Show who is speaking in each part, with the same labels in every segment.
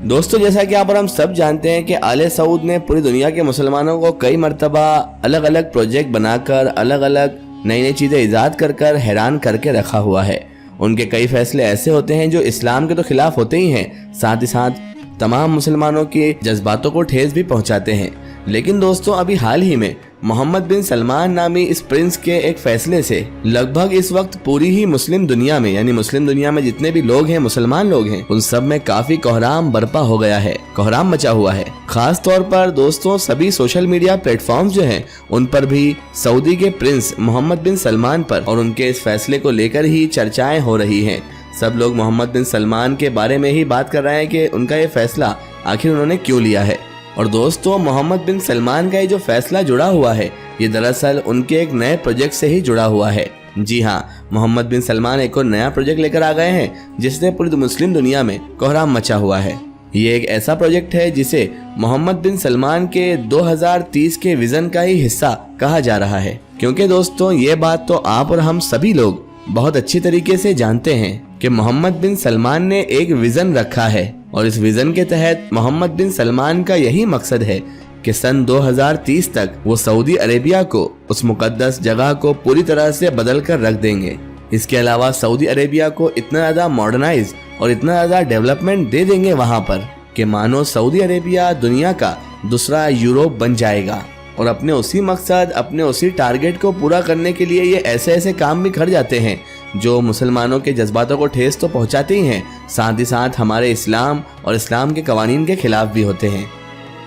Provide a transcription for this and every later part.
Speaker 1: दोस्तों, जैसा कि आप और हम सब जानते हैं कि आले सऊद ने पूरी दुनिया के मुसलमानों को कई मर्तबा अलग अलग प्रोजेक्ट बनाकर अलग अलग नई नई चीज़ें ईजाद कर हैरान करके रखा हुआ है। उनके कई फैसले ऐसे होते हैं जो इस्लाम के तो खिलाफ होते ही हैं, साथ ही साथ तमाम मुसलमानों के जज्बातों को ठेस भी पहुंचाते हैं। लेकिन दोस्तों, अभी हाल ही में मोहम्मद बिन सलमान नामी इस प्रिंस के एक फैसले से लगभग इस वक्त पूरी ही मुस्लिम दुनिया में, यानी मुस्लिम दुनिया में जितने भी लोग हैं, मुसलमान लोग हैं, उन सब में काफी कोहराम बर्पा हो गया है, कोहराम मचा हुआ है। खास तौर पर दोस्तों, सभी सोशल मीडिया प्लेटफॉर्म्स जो हैं उन पर भी सऊदी के प्रिंस मोहम्मद बिन सलमान पर और उनके इस फैसले को लेकर ही चर्चाएं हो रही हैं। सब लोग मोहम्मद बिन सलमान के बारे में ही बात कर रहे हैं कि उनका ये फैसला आखिर उन्होंने क्यों लिया है। और दोस्तों, मोहम्मद बिन सलमान का ये जो फैसला जुड़ा हुआ है, ये दरअसल उनके एक नए प्रोजेक्ट से ही जुड़ा हुआ है। जी हाँ, मोहम्मद बिन सलमान एक और नया प्रोजेक्ट लेकर आ गए हैं जिससे पूरी मुस्लिम दुनिया में कोहराम मचा हुआ है। ये एक ऐसा प्रोजेक्ट है जिसे मोहम्मद बिन सलमान के 2030 के विजन का ही हिस्सा कहा जा रहा है। क्योंकि दोस्तों, ये बात तो आप और हम सभी लोग बहुत अच्छी तरीके से जानते हैं कि मोहम्मद बिन सलमान ने एक विजन रखा है और इस विजन के तहत मोहम्मद बिन सलमान का यही मकसद है कि सन 2030 तक वो सऊदी अरेबिया को, उस मुकद्दस जगह को पूरी तरह से बदल कर रख देंगे। इसके अलावा सऊदी अरेबिया को इतना ज्यादा मॉडर्नाइज और इतना ज्यादा डेवलपमेंट दे देंगे वहाँ पर कि मानो सऊदी अरेबिया दुनिया का दूसरा यूरोप बन जाएगा। और अपने उसी मकसद, अपने उसी टारगेट को पूरा करने के लिए ये ऐसे ऐसे काम भी कर जाते हैं जो मुसलमानों के जज्बातों को ठेस तो पहुंचाते ही हैं, साथ ही साथ हमारे इस्लाम और इस्लाम के कवानीन के खिलाफ भी होते हैं।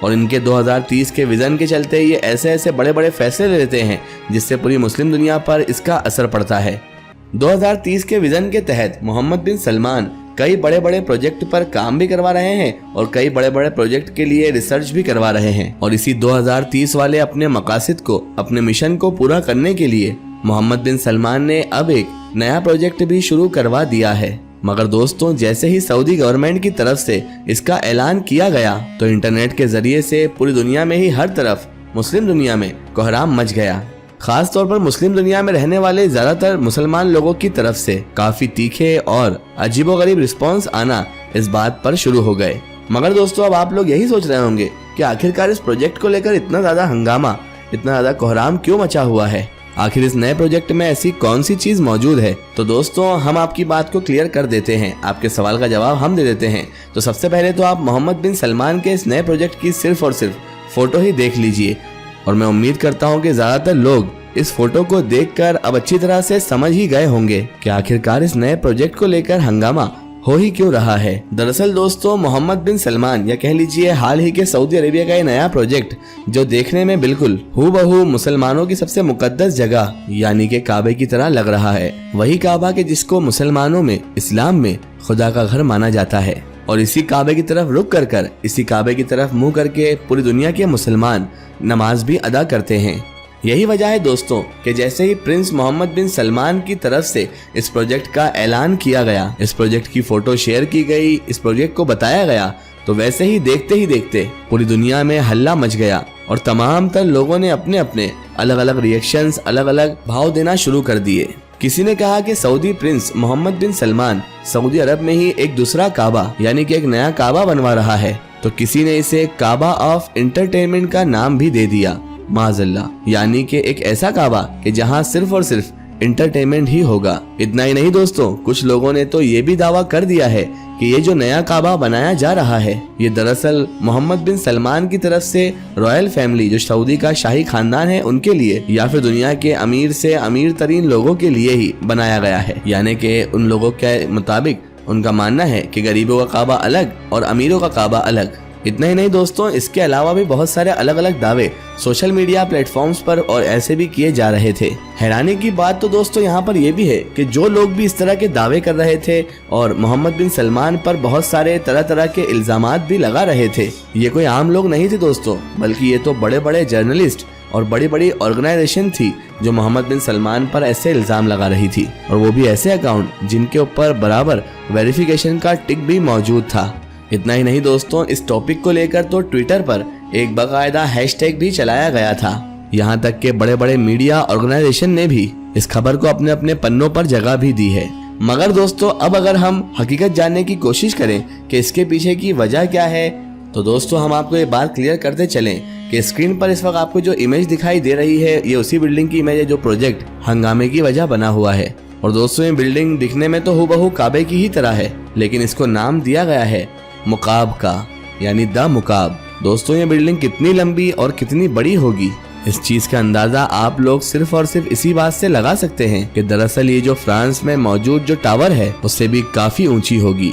Speaker 1: और इनके 2030 के विजन के चलते ये ऐसे ऐसे बड़े बड़े फैसले ले लेते हैं जिससे पूरी मुस्लिम दुनिया पर इसका असर पड़ता है। 2030 के विजन के तहत मोहम्मद बिन सलमान कई बड़े बड़े प्रोजेक्ट पर काम भी करवा रहे हैं और कई बड़े बड़े प्रोजेक्ट के लिए रिसर्च भी करवा रहे हैं। और इसी 2030 वाले अपने मकासद को, अपने मिशन को पूरा करने के लिए मोहम्मद बिन सलमान ने अब एक नया प्रोजेक्ट भी शुरू करवा दिया है। मगर दोस्तों, जैसे ही सऊदी गवर्नमेंट की तरफ से इसका ऐलान किया गया तो इंटरनेट के जरिए से पूरी दुनिया में ही हर तरफ, मुस्लिम दुनिया में कोहराम मच गया। खास तौर पर मुस्लिम दुनिया में रहने वाले ज्यादातर मुसलमान लोगों की तरफ से काफी तीखे और अजीबोगरीब रिस्पॉन्स आना इस बात पर शुरू हो गए। मगर दोस्तों, अब आप लोग यही सोच रहे होंगे कि आखिरकार इस प्रोजेक्ट को लेकर इतना ज्यादा हंगामा, इतना ज्यादा कोहराम क्यों मचा हुआ है? आखिर इस नए प्रोजेक्ट में ऐसी कौन सी चीज मौजूद है? तो दोस्तों, हम आपकी बात को क्लियर कर देते हैं, आपके सवाल का जवाब हम दे देते हैं। तो सबसे पहले तो आप मोहम्मद बिन सलमान के इस नए प्रोजेक्ट की सिर्फ और सिर्फ फोटो ही देख लीजिए और मैं उम्मीद करता हूं कि ज्यादातर लोग इस फोटो को देखकर अब अच्छी तरह से समझ ही गए होंगे कि आखिरकार इस नए प्रोजेक्ट को लेकर हंगामा हो ही क्यों रहा है। दरअसल दोस्तों, मोहम्मद बिन सलमान, या कह लीजिए हाल ही के सऊदी अरेबिया का ये नया प्रोजेक्ट, जो देखने में बिल्कुल हूबहू मुसलमानों की सबसे मुकद्दस जगह यानी कि काबे की तरह लग रहा है, वही काबा के जिसको मुसलमानों में, इस्लाम में खुदा का घर माना जाता है। और इसी काबे की तरफ रुक कर इसी काबे की तरफ मुंह करके पूरी दुनिया के मुसलमान नमाज भी अदा करते हैं। यही वजह है दोस्तों कि जैसे ही प्रिंस मोहम्मद बिन सलमान की तरफ से इस प्रोजेक्ट का ऐलान किया गया, इस प्रोजेक्ट की फोटो शेयर की गई, इस प्रोजेक्ट को बताया गया, तो वैसे ही देखते पूरी दुनिया में हल्ला मच गया और तमाम तर लोगों ने अपने अपने अलग अलग रिएक्शंस, अलग अलग भाव देना शुरू कर दिए। किसी ने कहा कि सऊदी प्रिंस मोहम्मद बिन सलमान सऊदी अरब में ही एक दूसरा काबा यानी कि एक नया काबा बनवा रहा है, तो किसी ने इसे काबा ऑफ एंटरटेनमेंट का नाम भी दे दिया, माज़अल्लाह, यानी कि एक ऐसा काबा कि जहां सिर्फ और सिर्फ एंटरटेनमेंट ही होगा। इतना ही नहीं दोस्तों, कुछ लोगों ने तो ये भी दावा कर दिया है कि ये जो नया काबा बनाया जा रहा है, ये दरअसल मोहम्मद बिन सलमान की तरफ से रॉयल फैमिली, जो सऊदी का शाही खानदान है, उनके लिए या फिर दुनिया के अमीर से अमीर तरीन लोगों के लिए ही बनाया गया है। यानी कि उन लोगों के मुताबिक उनका मानना है कि गरीबों का काबा अलग और अमीरों का काबा अलग। इतना ही नहीं दोस्तों, इसके अलावा भी बहुत सारे अलग अलग दावे सोशल मीडिया प्लेटफॉर्म्स पर और ऐसे भी किए जा रहे थे। हैरानी की बात तो दोस्तों यहाँ पर यह भी है कि जो लोग भी इस तरह के दावे कर रहे थे और मोहम्मद बिन सलमान पर बहुत सारे तरह तरह के इल्जामात भी लगा रहे थे, ये कोई आम लोग नहीं थे दोस्तों, बल्कि ये तो बड़े बड़े जर्नलिस्ट और बड़ी बड़ी ऑर्गेनाइजेशन थी जो मोहम्मद बिन सलमान पर ऐसे इल्जाम लगा रही थी, और वो भी ऐसे अकाउंट जिनके ऊपर बराबर वेरिफिकेशन का टिक भी मौजूद था। इतना ही नहीं दोस्तों, इस टॉपिक को लेकर तो ट्विटर पर एक बाकायदा हैशटैग भी चलाया गया था। यहाँ तक के बड़े बड़े मीडिया ऑर्गेनाइजेशन ने भी इस खबर को अपने अपने पन्नों पर जगह भी दी है। मगर दोस्तों अब अगर हम हकीकत जानने की कोशिश करें कि इसके पीछे की वजह क्या है, तो दोस्तों हम आपको ये बात क्लियर करते चलें कि स्क्रीन पर इस वक्त आपको जो इमेज दिखाई दे रही है ये उसी बिल्डिंग की इमेज है जो प्रोजेक्ट हंगामे की वजह बना हुआ है। और दोस्तों ये बिल्डिंग दिखने में तो हूबहू काबे की ही तरह है, लेकिन इसको नाम दिया गया है मुकाब का, यानी द मुकाब। दोस्तों ये बिल्डिंग कितनी लंबी और कितनी बड़ी होगी, इस चीज का अंदाजा आप लोग सिर्फ और सिर्फ इसी बात से लगा सकते हैं कि दरअसल ये जो फ्रांस में मौजूद जो टावर है उससे भी काफी ऊंची होगी।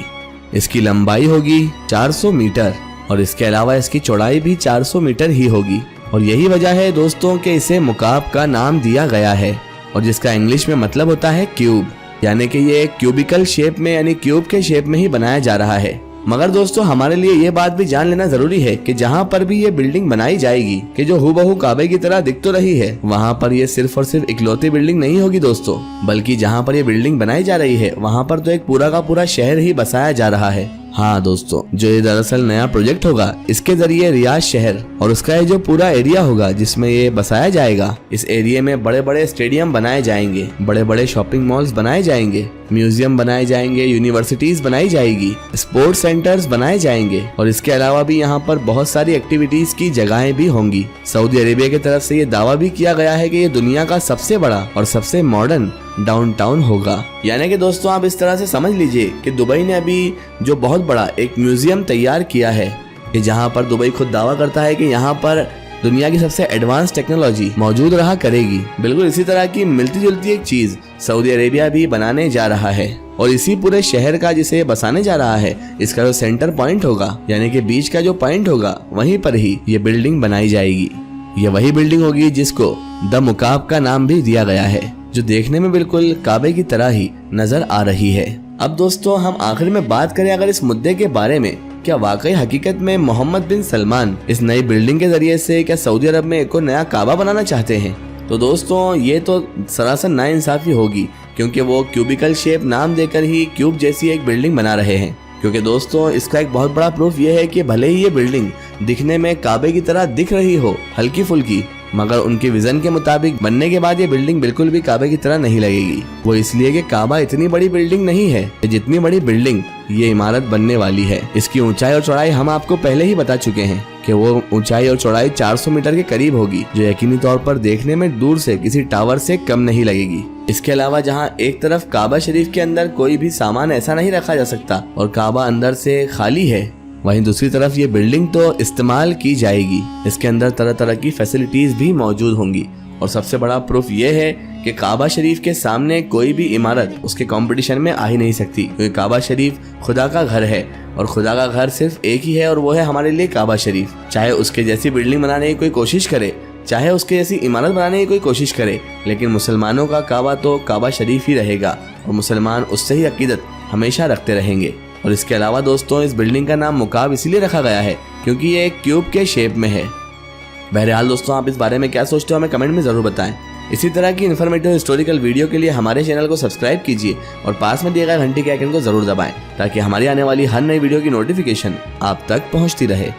Speaker 1: इसकी लंबाई होगी 400 मीटर और इसके अलावा इसकी चौड़ाई भी 400 मीटर ही होगी। और यही वजह है दोस्तों कि इसे मुकाब का नाम दिया गया है, और जिसका इंग्लिश में मतलब होता है क्यूब, यानी कि ये क्यूबिकल शेप में यानी क्यूब के शेप में ही बनाया जा रहा है। मगर दोस्तों हमारे लिए ये बात भी जान लेना जरूरी है कि जहाँ पर भी ये बिल्डिंग बनाई जाएगी कि जो हूबहू काबे की तरह दिख तो रही है, वहाँ पर ये सिर्फ और सिर्फ इकलौती बिल्डिंग नहीं होगी दोस्तों, बल्कि जहाँ पर ये बिल्डिंग बनाई जा रही है वहाँ पर तो एक पूरा का पूरा शहर ही बसाया जा रहा है। हाँ दोस्तों, जो ये दरअसल नया प्रोजेक्ट होगा इसके जरिए रियाद शहर और उसका ये जो पूरा एरिया होगा जिसमें ये बसाया जाएगा, इस एरिया में बड़े बड़े स्टेडियम बनाए जाएंगे, बड़े बड़े शॉपिंग मॉल्स बनाए जाएंगे, म्यूजियम बनाए जाएंगे, यूनिवर्सिटीज बनाई जाएगी, स्पोर्ट्स सेंटर्स बनाए जाएंगे, और इसके अलावा भी यहाँ पर बहुत सारी एक्टिविटीज की जगहें भी होंगी। सऊदी अरेबिया की तरफ से ये दावा भी किया गया है कि ये दुनिया का सबसे बड़ा और सबसे मॉडर्न डाउनटाउन होगा। यानी कि दोस्तों आप इस तरह से समझ लीजिए कि दुबई ने अभी जो बहुत बड़ा एक म्यूजियम तैयार किया है कि जहाँ पर दुबई खुद दावा करता है कि यहाँ पर दुनिया की सबसे एडवांस टेक्नोलॉजी मौजूद रहा करेगी। बिल्कुल इसी तरह की मिलती जुलती एक चीज सऊदी अरेबिया भी बनाने जा रहा है, और इसी पूरे शहर का जिसे बसाने जा रहा है इसका जो सेंटर पॉइंट होगा यानी कि बीच का जो पॉइंट होगा वहीं पर ही ये बिल्डिंग बनाई जाएगी। ये वही बिल्डिंग होगी जिसको द मुकाब का नाम भी दिया गया है, जो देखने में बिल्कुल काबे की तरह ही नजर आ रही है। अब दोस्तों हम आखिर में बात करें अगर इस मुद्दे के बारे में, क्या वाकई हकीकत में मोहम्मद बिन सलमान इस नई बिल्डिंग के जरिए से क्या सऊदी अरब में एक और नया काबा बनाना चाहते हैं? तो दोस्तों ये तो सरासर नाइंसाफी होगी, क्योंकि वो क्यूबिकल शेप नाम देकर ही क्यूब जैसी एक बिल्डिंग बना रहे हैं। क्योंकि दोस्तों इसका एक बहुत बड़ा प्रूफ ये है कि भले ही ये बिल्डिंग दिखने में काबे की तरह दिख रही हो हल्की फुल्की, मगर उनके विजन के मुताबिक बनने के बाद ये बिल्डिंग बिल्कुल भी काबे की तरह नहीं लगेगी। वो इसलिए कि काबा इतनी बड़ी बिल्डिंग नहीं है, जितनी बड़ी बिल्डिंग ये इमारत बनने वाली है। इसकी ऊंचाई और चौड़ाई हम आपको पहले ही बता चुके हैं कि वो ऊंचाई और चौड़ाई 400 मीटर के करीब होगी, जो यकीनी तौर पर देखने में दूर से किसी टावर से कम नहीं लगेगी। इसके अलावा जहाँ एक तरफ काबा शरीफ के अंदर कोई भी सामान ऐसा नहीं रखा जा सकता और काबा अंदर से खाली है, वहीं दूसरी तरफ ये बिल्डिंग तो इस्तेमाल की जाएगी। इसके अंदर तरह तरह की फैसिलिटीज भी मौजूद होंगी, और सबसे बड़ा प्रूफ ये है कि काबा शरीफ के सामने कोई भी इमारत उसके कंपटीशन में आ ही नहीं सकती, क्योंकि काबा शरीफ खुदा का घर है और खुदा का घर सिर्फ एक ही है और वो है हमारे लिए काबा शरीफ। चाहे उसके जैसी बिल्डिंग बनाने की कोई कोशिश करे, चाहे उसके जैसी इमारत बनाने की कोई कोशिश करे, लेकिन मुसलमानों का काबा तो काबा शरीफ ही रहेगा और मुसलमान उससे ही अकीदत हमेशा रखते रहेंगे। और इसके अलावा दोस्तों इस बिल्डिंग का नाम मुकाब इसलिए रखा गया है क्योंकि ये एक क्यूब के शेप में है। बहरहाल दोस्तों आप इस बारे में क्या सोचते हो हमें कमेंट में जरूर बताएं। इसी तरह की इन्फॉर्मेटिव हिस्टोरिकल वीडियो के लिए हमारे चैनल को सब्सक्राइब कीजिए और पास में दिए गए घंटी के आइकन को जरूर दबाएं, ताकि हमारी आने वाली हर नई वीडियो की नोटिफिकेशन आप तक पहुंचती रहे।